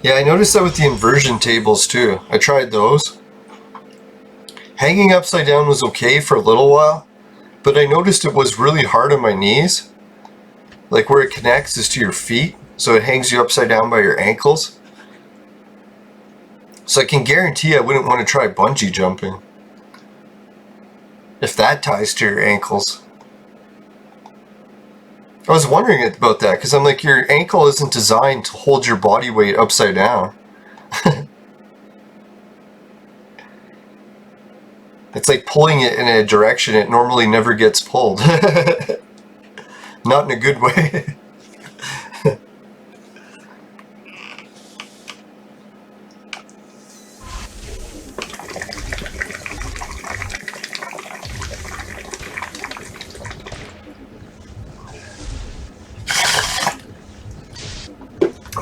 Yeah, I noticed that with the inversion tables too. I tried those. Hanging upside down was okay for a little while, but I noticed it was really hard on my knees. Like where it connects is to your feet, so it hangs you upside down by your ankles. So I can guarantee I wouldn't want to try bungee jumping if that ties to your ankles. I was wondering about that, because I'm like, your ankle isn't designed to hold your body weight upside down. It's like pulling it in a direction it normally never gets pulled. Not in a good way.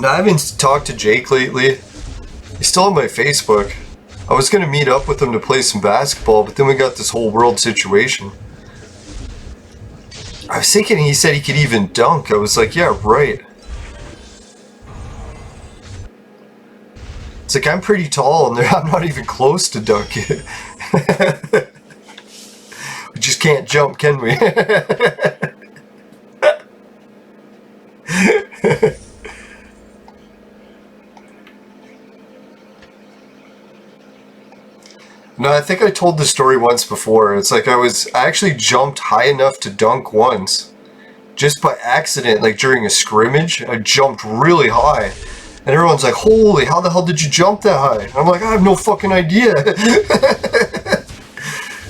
Now, I haven't talked to Jake lately. He's still on my Facebook. I was gonna meet up with him to play some basketball, but then we got this whole world situation. I was thinking he said he could even dunk. I was like, yeah, right. It's like, I'm pretty tall and I'm not even close to dunking. We just can't jump, can we? I think I told this story once before. It's like I actually jumped high enough to dunk once. Just by accident, like during a scrimmage, I jumped really high. And everyone's like, holy, how the hell did you jump that high? And I'm like, I have no fucking idea.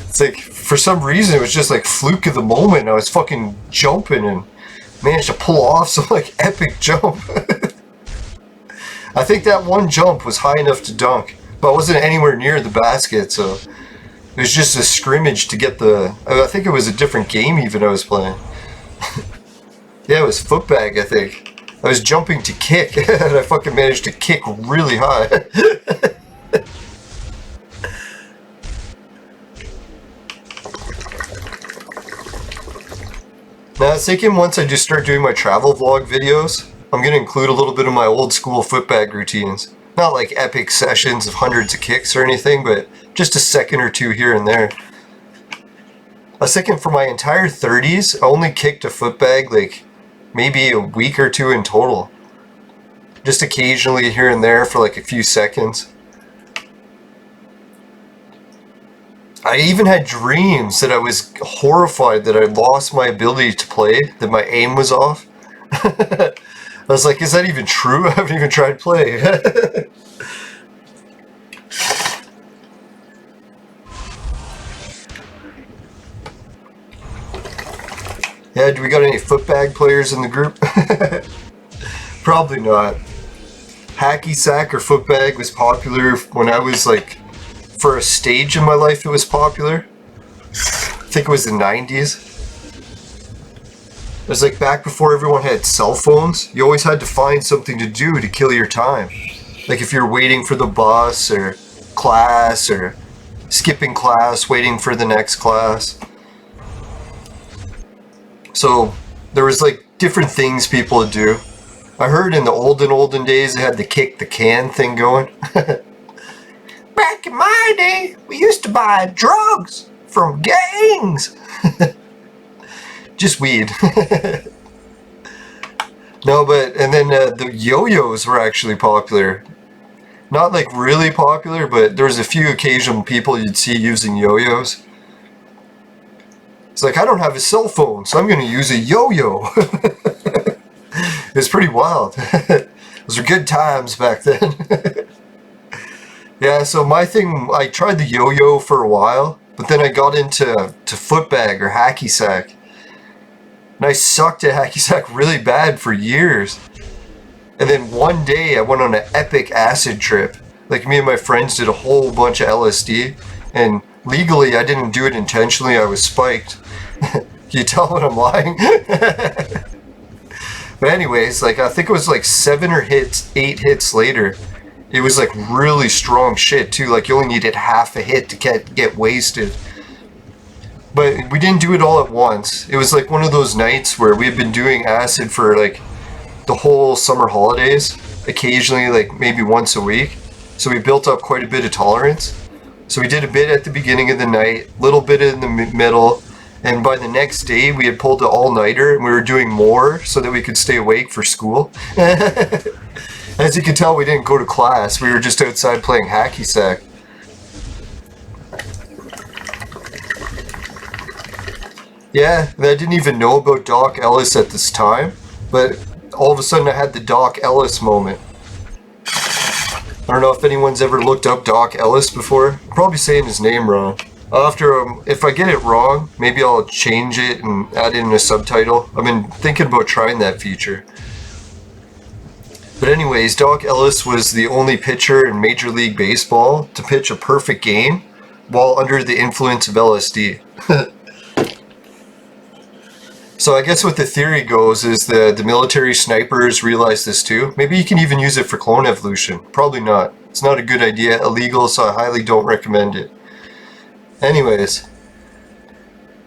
It's like, for some reason, it was just like fluke of the moment. I was fucking jumping and managed to pull off some like epic jump. I think that one jump was high enough to dunk, but I wasn't anywhere near the basket, so it was just a scrimmage to get the... I think it was a different game even I was playing. Yeah, it was footbag, I think. I was jumping to kick, and I fucking managed to kick really high. Now, I was thinking once I just start doing my travel vlog videos, I'm going to include a little bit of my old school footbag routines. Not like epic sessions of hundreds of kicks or anything, but just a second or two here and there. I was thinking for my entire 30s, I only kicked a footbag like maybe a week or two in total. Just occasionally here and there for like a few seconds. I even had dreams that I was horrified that I lost my ability to play, that my aim was off. I was like, is that even true? I haven't even tried playing. Yeah, do we got any footbag players in the group? Probably not. Hacky sack or footbag was popular when I was like, for a stage in my life it was popular. I think it was the 90s. It was like back before everyone had cell phones. You always had to find something to do to kill your time. Like if you're waiting for the bus or class or skipping class, waiting for the next class. So there was like different things people would do. I heard in the olden days they had the kick the can thing going. Back in my day, we used to buy drugs from gangs. Just weed. No, but, and then the yo-yos were actually popular. Not like really popular, but there was a few occasional people you'd see using yo-yos. It's like, I don't have a cell phone, so I'm going to use a yo-yo. It's pretty wild. Those were good times back then. Yeah, so my thing, I tried the yo-yo for a while, but then I got into footbag or hacky sack. And I sucked at hacky sack really bad for years. And then one day I went on an epic acid trip. Like me and my friends did a whole bunch of LSD. And legally I didn't do it intentionally, I was spiked. Can you tell when I'm lying? But anyways, like I think it was like 7 or 8 hits later. It was like really strong shit too, like you only needed half a hit to get wasted. But we didn't do it all at once. It was like one of those nights where we had been doing acid for like the whole summer holidays, occasionally like maybe once a week. So we built up quite a bit of tolerance. So we did a bit at the beginning of the night, little bit in the middle, and by the next day we had pulled the all-nighter and we were doing more so that we could stay awake for school. As you can tell, we didn't go to class. We were just outside playing hacky sack. Yeah, I didn't even know about Doc Ellis at this time, but all of a sudden I had the Doc Ellis moment. I don't know if anyone's ever looked up Doc Ellis before. I'm probably saying his name wrong. If I get it wrong, maybe I'll change it and add in a subtitle. I've been thinking about trying that feature. But anyways, Doc Ellis was the only pitcher in Major League Baseball to pitch a perfect game while under the influence of LSD. So I guess what the theory goes is the military snipers realize this too. Maybe you can even use it for clone evolution. Probably not. It's not a good idea, illegal, so I highly don't recommend it. Anyways,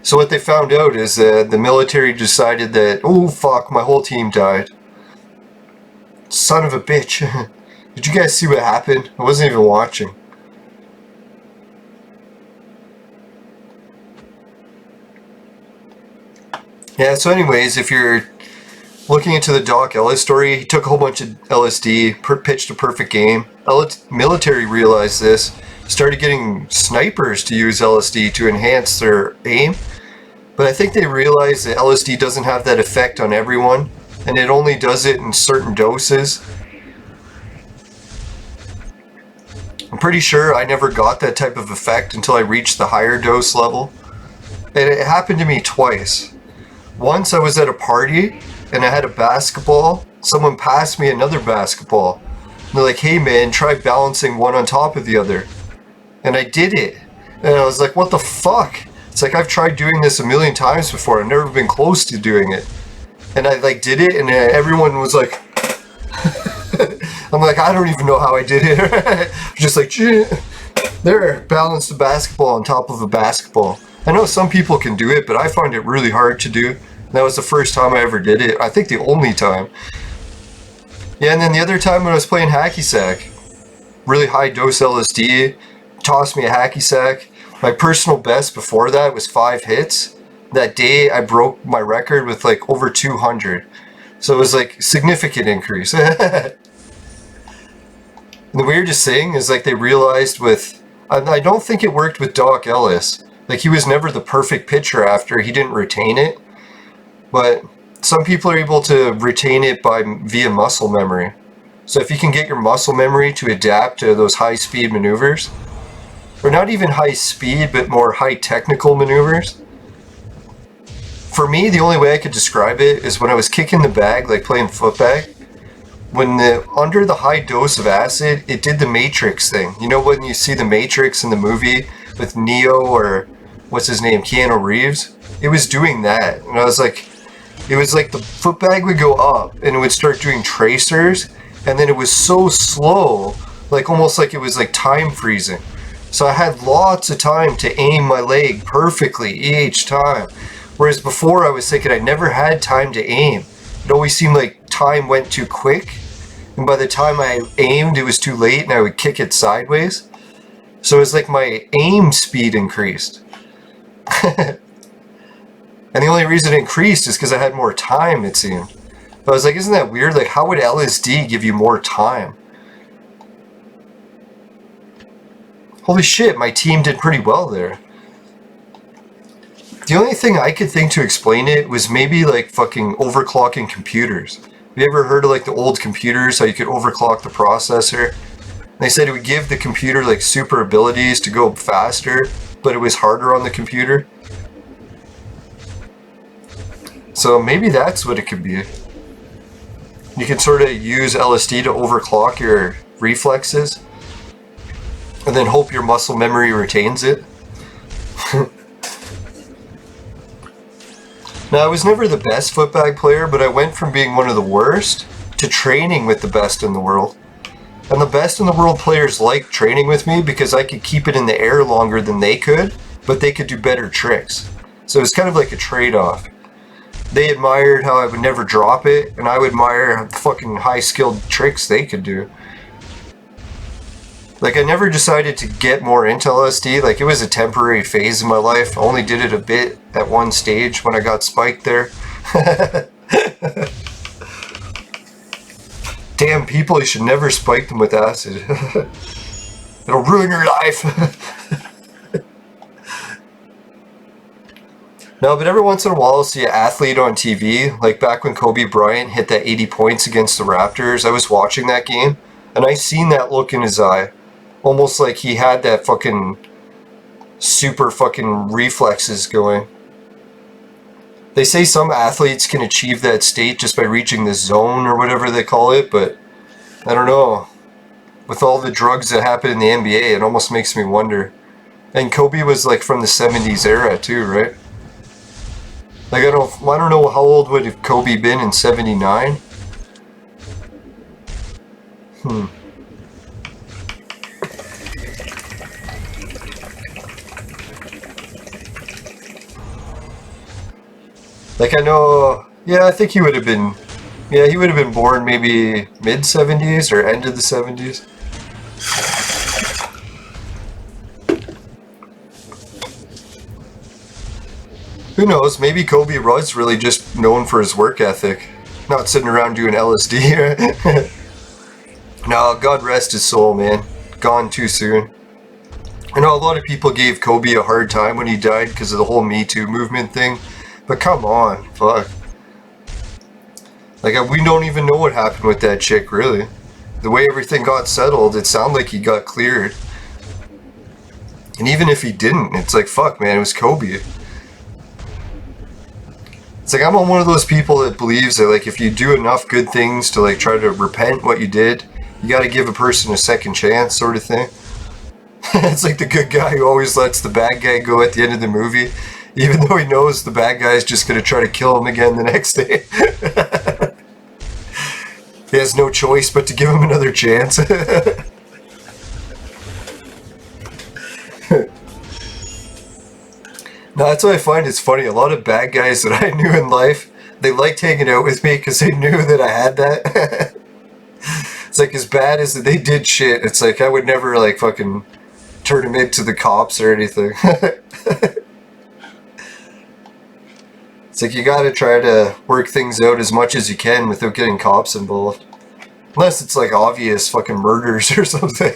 so what they found out is that the military decided that, oh fuck, my whole team died. Son of a bitch. Did you guys see what happened? I wasn't even watching. Yeah, so anyways, if you're looking into the Doc Ellis story, he took a whole bunch of LSD, pitched a perfect game. Military realized this, started getting snipers to use LSD to enhance their aim. But I think they realized that LSD doesn't have that effect on everyone, and it only does it in certain doses. I'm pretty sure I never got that type of effect until I reached the higher dose level. And it happened to me twice. Once I was at a party and I had a basketball. Someone passed me another basketball. And they're like, hey man, try balancing one on top of the other. And I did it. And I was like, what the fuck? It's like, I've tried doing this a million times before. I've never been close to doing it. And I like did it, and everyone was like, I'm like, I don't even know how I did it. Just like, there, balanced a basketball on top of a basketball. I know some people can do it, but I find it really hard to do. That was the first time I ever did it. I think the only time. Yeah, and then the other time when I was playing hacky sack, really high dose LSD, tossed me a hacky sack. My personal best before that was 5 hits. That day I broke my record with like over 200. So it was like significant increase. And the weirdest thing is like they realized with, I don't think it worked with Doc Ellis. Like he was never the perfect pitcher after, he didn't retain it. But some people are able to retain it via muscle memory. So if you can get your muscle memory to adapt to those high speed maneuvers, or not even high speed, but more high technical maneuvers. For me, the only way I could describe it is when I was kicking the bag, like playing footbag, when under the high dose of acid, it did the Matrix thing. You know when you see the Matrix in the movie with Neo or what's his name, Keanu Reeves? It was doing that. And I was like, it was like the footbag would go up and it would start doing tracers, and then it was so slow, like almost like it was like time freezing. So I had lots of time to aim my leg perfectly each time. Whereas before I was thinking I never had time to aim. It always seemed like time went too quick. And by the time I aimed, it was too late and I would kick it sideways. So it was like my aim speed increased. And the only reason it increased is because I had more time, it seemed. But I was like, isn't that weird? Like, how would LSD give you more time? Holy shit, my team did pretty well there. The only thing I could think to explain it was maybe like fucking overclocking computers. Have you ever heard of like the old computers, how you could overclock the processor? They said it would give the computer like super abilities to go faster, but it was harder on the computer. So maybe that's what it could be. You can sort of use LSD to overclock your reflexes, and then hope your muscle memory retains it. Now, I was never the best footbag player, but I went from being one of the worst to training with the best in the world. And the best in the world players liked training with me because I could keep it in the air longer than they could, but they could do better tricks. So it was kind of like a trade-off. They admired how I would never drop it, and I would admire the fucking high-skilled tricks they could do. Like, I never decided to get more into LSD. Like, it was a temporary phase in my life. I only did it a bit at one stage when I got spiked there. Damn, people, you should never spike them with acid. It'll ruin your life. No, but every once in a while I'll see an athlete on TV. Like back when Kobe Bryant hit that 80 points against the Raptors. I was watching that game, and I seen that look in his eye. Almost like he had that fucking super fucking reflexes going. They say some athletes can achieve that state just by reaching the zone or whatever they call it, but I don't know. With all the drugs that happen in the NBA, it almost makes me wonder. And Kobe was like from the 70s era too, right? Like I don't know how old would have Kobe been in 79? Like I know, yeah, I think he would have been, yeah, he would have been born maybe mid-70s or end of the 70s. Who knows, maybe Kobe was really just known for his work ethic, not sitting around doing LSD. No, God rest his soul, man. Gone too soon. I know a lot of people gave Kobe a hard time when he died because of the whole Me Too movement thing, but come on, fuck. Like, we don't even know what happened with that chick, really. The way everything got settled, it sounded like he got cleared. And even if he didn't, it's like, fuck, man, it was Kobe. It's like, I'm one of those people that believes that, like, if you do enough good things to, like, try to repent what you did, you gotta give a person a second chance, sort of thing. It's like the good guy who always lets the bad guy go at the end of the movie, even though he knows the bad guy's just gonna try to kill him again the next day. He has no choice but to give him another chance. No, that's what I find is funny. A lot of bad guys that I knew in life, they liked hanging out with me because they knew that I had that. It's like, as bad as they did shit, it's like I would never like fucking turn them into the cops or anything. It's like, you gotta try to work things out as much as you can without getting cops involved. Unless it's like obvious fucking murders or something.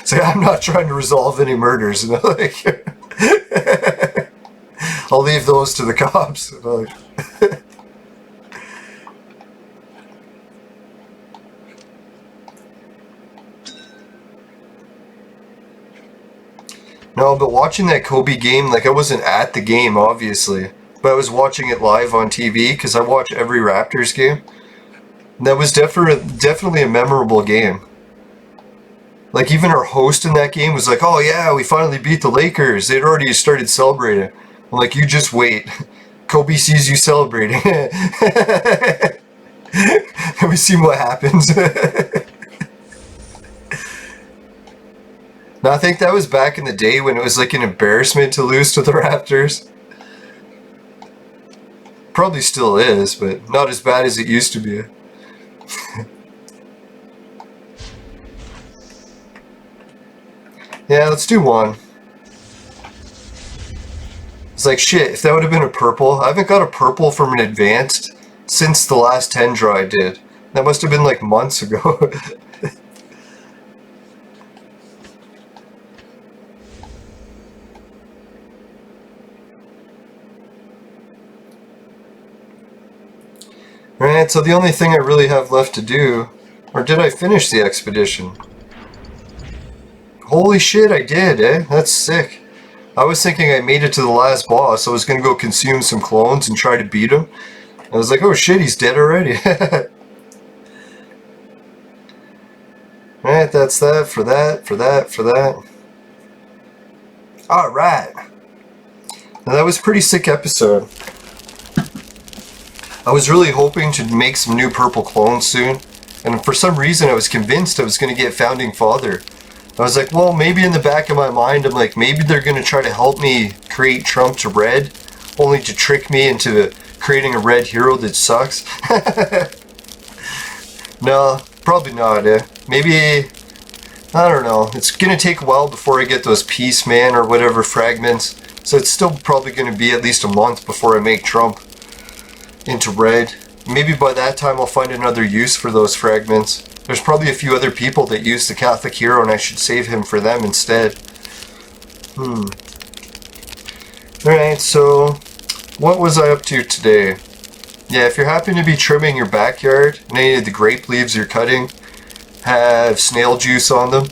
So I'm not trying to resolve any murders, you know, like I'll leave those to the cops. You know, like. No, but watching that Kobe game, like, I wasn't at the game, obviously, but I was watching it live on TV because I watch every Raptors game. And that was definitely a memorable game. Like, even our host in that game was like, oh yeah, we finally beat the Lakers. They'd already started celebrating. I'm like, you just wait. Kobe sees you celebrating. And we see what happens. Now, I think that was back in the day when it was like an embarrassment to lose to the Raptors. Probably still is, but not as bad as it used to be. Yeah, let's do one. It's like, shit, if that would have been a purple. I haven't got a purple from an advanced since the last 10 draw I did. That must have been like months ago. Alright, so the only thing I really have left to do, or did I finish the expedition? Holy shit, I did, eh? That's sick. I was thinking I made it to the last boss. I was going to go consume some clones and try to beat him. I was like, oh shit, he's dead already. Alright, that's that, for that, for that, for that. Alright. Now that was a pretty sick episode. I was really hoping to make some new purple clones soon. And for some reason I was convinced I was going to get Founding Father. I was like, well, maybe in the back of my mind, I'm like, maybe they're going to try to help me create Trump to red, only to trick me into creating a red hero that sucks. No, probably not, eh? Maybe, I don't know. It's going to take a while before I get those Peace Man or whatever fragments. So it's still probably going to be at least a month before I make Trump into red. Maybe by that time I'll find another use for those fragments. There's probably a few other people that use the Catholic hero and I should save him for them instead. Alright, so what was I up to today? Yeah, if you're happy to be trimming your backyard and any of the grape leaves you're cutting have snail juice on them,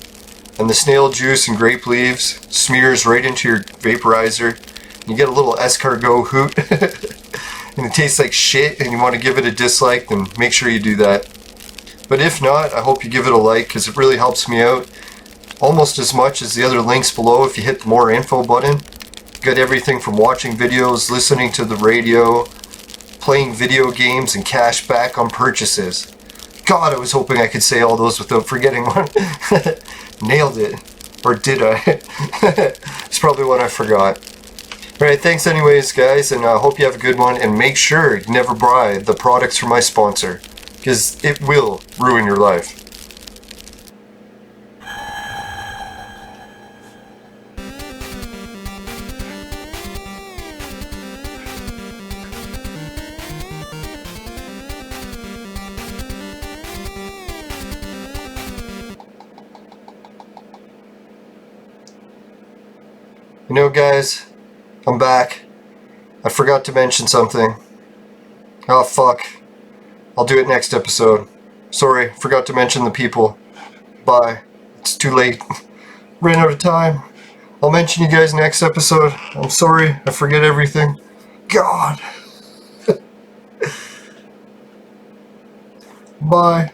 and the snail juice and grape leaves smears right into your vaporizer, and you get a little escargot hoot, and it tastes like shit and you want to give it a dislike, then make sure you do that. But if not, I hope you give it a like because it really helps me out almost as much as the other links below if you hit the more info button. You got everything from watching videos, listening to the radio, playing video games, and cash back on purchases. God, I was hoping I could say all those without forgetting one. Nailed it. Or did I? It's probably one I forgot. Alright, thanks anyways guys, and I hope you have a good one, and make sure you never buy the products from my sponsor, because it will ruin your life. You know, guys, I'm back. I forgot to mention something. Oh, fuck. I'll do it next episode. Sorry, forgot to mention the people. Bye. It's too late. Ran out of time. I'll mention you guys next episode. I'm sorry, I forget everything. God. Bye.